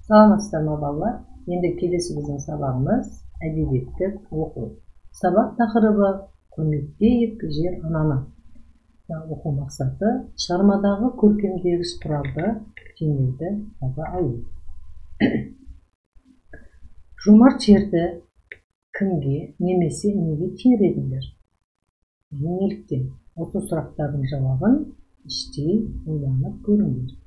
Саламатсыздар ма балалар? Енді келесі біздің сабағымыз әдебиеттік оқу. Сабақ тақырыбы құрметтейік жер ананы. Оқу мақсаты шығармадағы көркемдегіш құралды теңеуді таба алу. Жомарт жерді кімге немесе неге теңдіңдер? Неліктен? Осы сұрақтардың жауабын іштей ойланып көріңдер.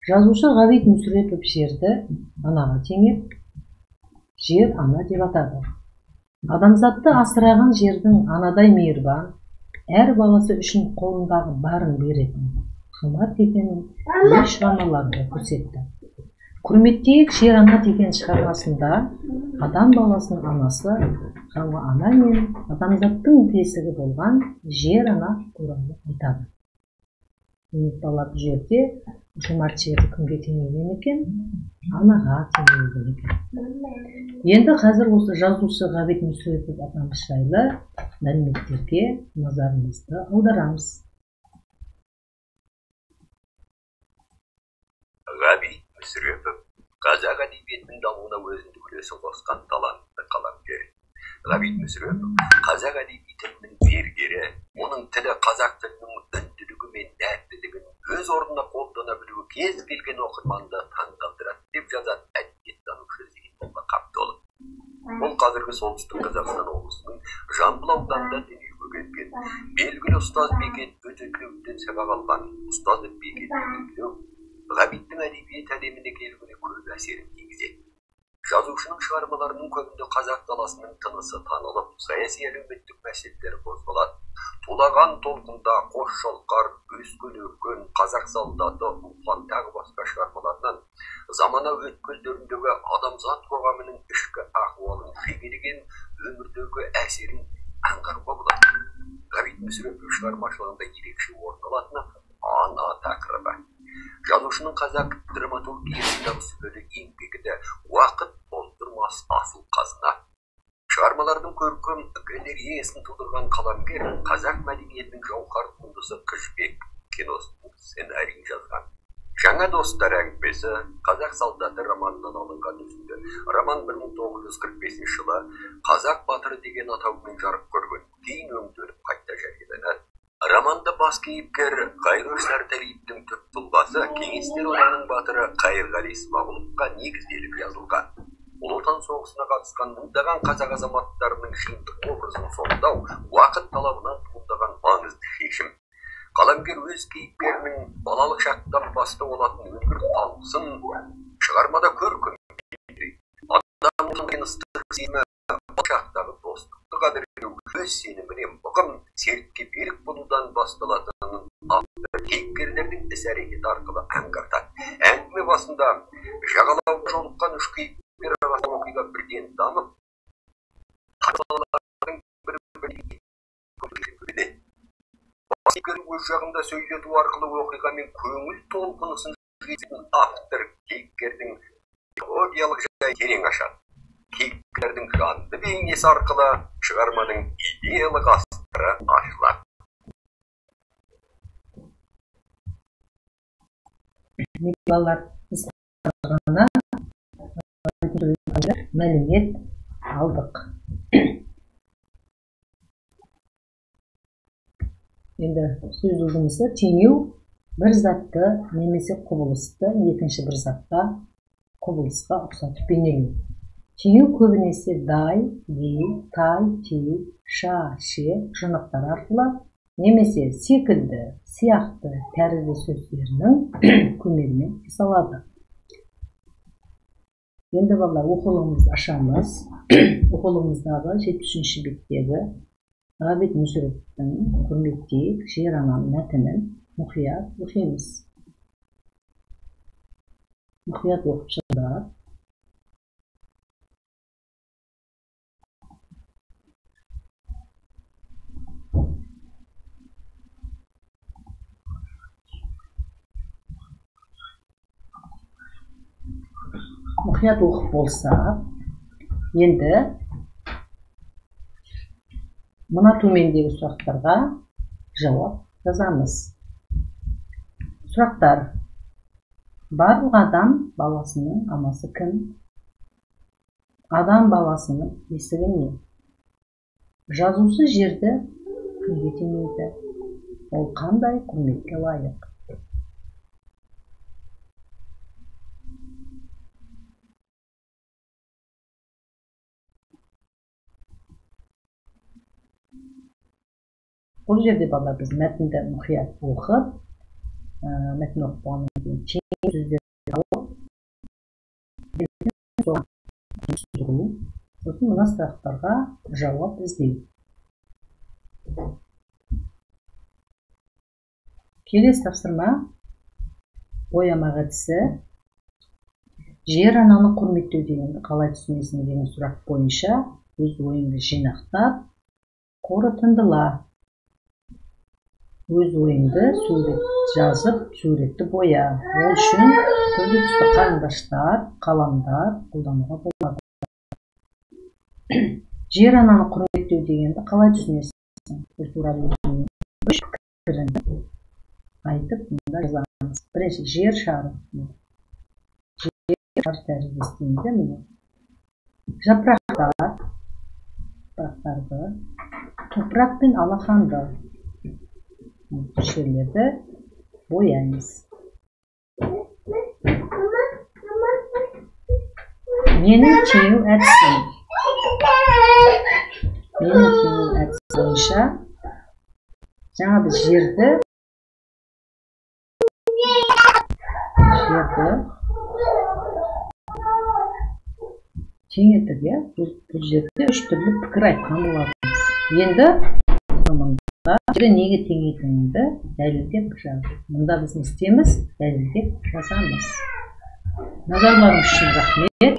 Жазушы Ғабит Мүсірепов жерді анаға теңеп, жер ана деп атады. Адамзатты асыраған жердің анадай мейірбан, әр баласы үшін қолындағы барын беретін жомарт екенін өз шығармаларында көрсетті. Құрметтейік жер ана деген шығармасында адам баласының анасы, жаңа ана мен адамзаттың бесігі болған жер ана туралы айтады. Балалар, бұл жерде жомарт жерді кімге теңеген екен? Анаға теңеген екен. Енді қазір осы жазушы Ғабит Мүсірепов атамыз жайлы мәліметтерге назарымызды аударамыз. Ғабит Мүсірепов қазақ әдебиетінің дамуына өзіндік үлесін қосқан талантты қаламгер. Ғабит Мүсірепов қазақ әдеби тілінің зергері, оның тілі қазақ тілінің үнділігі мен дәрттілігін өз орнына қолдана білуі кез келген оқырманды таңғалдырады деп жазады әдебиеттанушы Зейнолла Қабдолов. Ол қазіргі солтүстік Қазақстан облысының Жамбыл ауданында дүниеге келген. Белгілі ұстаз Бекет Өтеклеуден сабақ алған ұстаз Бекет Өтеклеу Ғабиттің әдебиет әлеміне келуіне көп әсерін тигізеді. Жазушының шығармаларының көбінде қазақ даласының тынысы танылып, саяси әлеуметтік мәселелер қозғалады. Тулаған толқында, қос шалқар, өскен өркен, қазақ солдаты, ұлпан тағы басқа шығармаларынан замана өткелдеріндегі адамзат қоғамының ішкі ахуалын, жекелеген өмірдегі әсерін аңғаруға болады. Ғабит Мүсірепов шығармашылығында ерекше орын алатыны ана тақырыбы. Жазушының қазақ драматургиясындағы сүбелі еңбегі уақыт толтырмас асыл қазына. Шығармалардың көркем галереясын тудырған қаламгер қазақ мәдениетінің жауһар туындысы Қыз Жібек киносының сценарийін жазған. Жаңа достар әңгімесі қазақ солдаты романынан алынған үзінді. Роман 1945 жылы қазақ батыры деген атаумен жарық көрген, кейін өңделіп қайта жарияланады. Романда бас кейіпкер Қайыр Сәртәлиевтің түп тұлғасы кеңестер одағының батыры Қайырғали Смағұловқа негізделіп жазылған. Ұлы Отан соғысына қатысқан мыңдаған қазақ азаматтарының жиынтық образын сомдау уақыт талабынан туындаған маңызды шешім. Қаламгер өз кейіпкерінің балалық шақтан бастау алатын өмір талғысын шығармада көркем адамның ыстық сезімі, шақтағы достықты қадірлеу, өз сеніміне мығым, сертке берік болудан басталатынын автор кейіпкерлердің іс-әрекеті арқылы аңғартады. Әңгіме басында жағалауға жолыққан үш кейіпкер арасында оқиға бірден дамып, салалардың бір-біріне көрсетеді. Бас кейіпкер өз жағында сөйлету арқылы оқиғамен көңіл толқынысын жеткізетін автор кейіпкердің психологиялық жайын терең ашады. Кейіпкердің жанды бейнесі арқылы шығарманың идеялық астары ашылады. Балалар, біз ғана мәлімет алдық. Енді сөз ұжымысы теңеу бір затты немесе құбылысты екінші бір затқа құбылысқа ұқсатып бейнелеу. Теңеу көбінесе дай, дей, тай, тей, ша, ше жұрнақтар арқылы немесе секілді, сияқты тәрізді сөздерінің көмегімен жасалады. Енді балалар, оқулығымызды ашамыз. Оқулығымыздағы 73-ші беттегі Ғабит Мүсіреповтің құрметтейік жер ананың мәтінін мұқият оқимыз. Мұқият оқып шығыңдар. Мұқият оқып болса, енді мына төмендегі сұрақтарға жауап жазамыз. Сұрақтар. Барлық адам баласының анасы кім? Адам баласының есігі не? Жазушы жерді кімге теңейді? Ол қандай құрметке лайық? Бұл жерде балалар біз мәтінді мұқият оқып, мәтін оқып болғаннан кейін теңеу сөздерді алып, сосын мына сұрақтарға жауап іздеу. Келесі тапсырма боямақ әдісі. Жер ананы құрметтеу дегенді қалай түсінесің деген сұрақ бойынша өз ойыңды жинақтап, қорытындыла. Өз ойыңды сурет жазып, суретті боя. Ол үшін түрлі түсті қарындаштар, қаламдар қолдануға болады. Жер ананы құрметтеу дегенді қалай түсінесің? Бұл туралы өз пікіріңді айтып, мұнда жазамыз. Бірінші, жер шары. Жер шары тәріздестейді міне. Жапырақтарды, топырақ пен алақанды жерлерді бояймыз. Менің теңеу әдісі бойынша жаңа біз жерді теңедік, бұл жерде үш түрлі пікір айтқан боламыз. Енді жерді неге теңейтініңді дәлелдеп жаз. Мұнда біз не істейміз? Дәлелдеп жазамыз. Назарларыңыз үшін рахмет.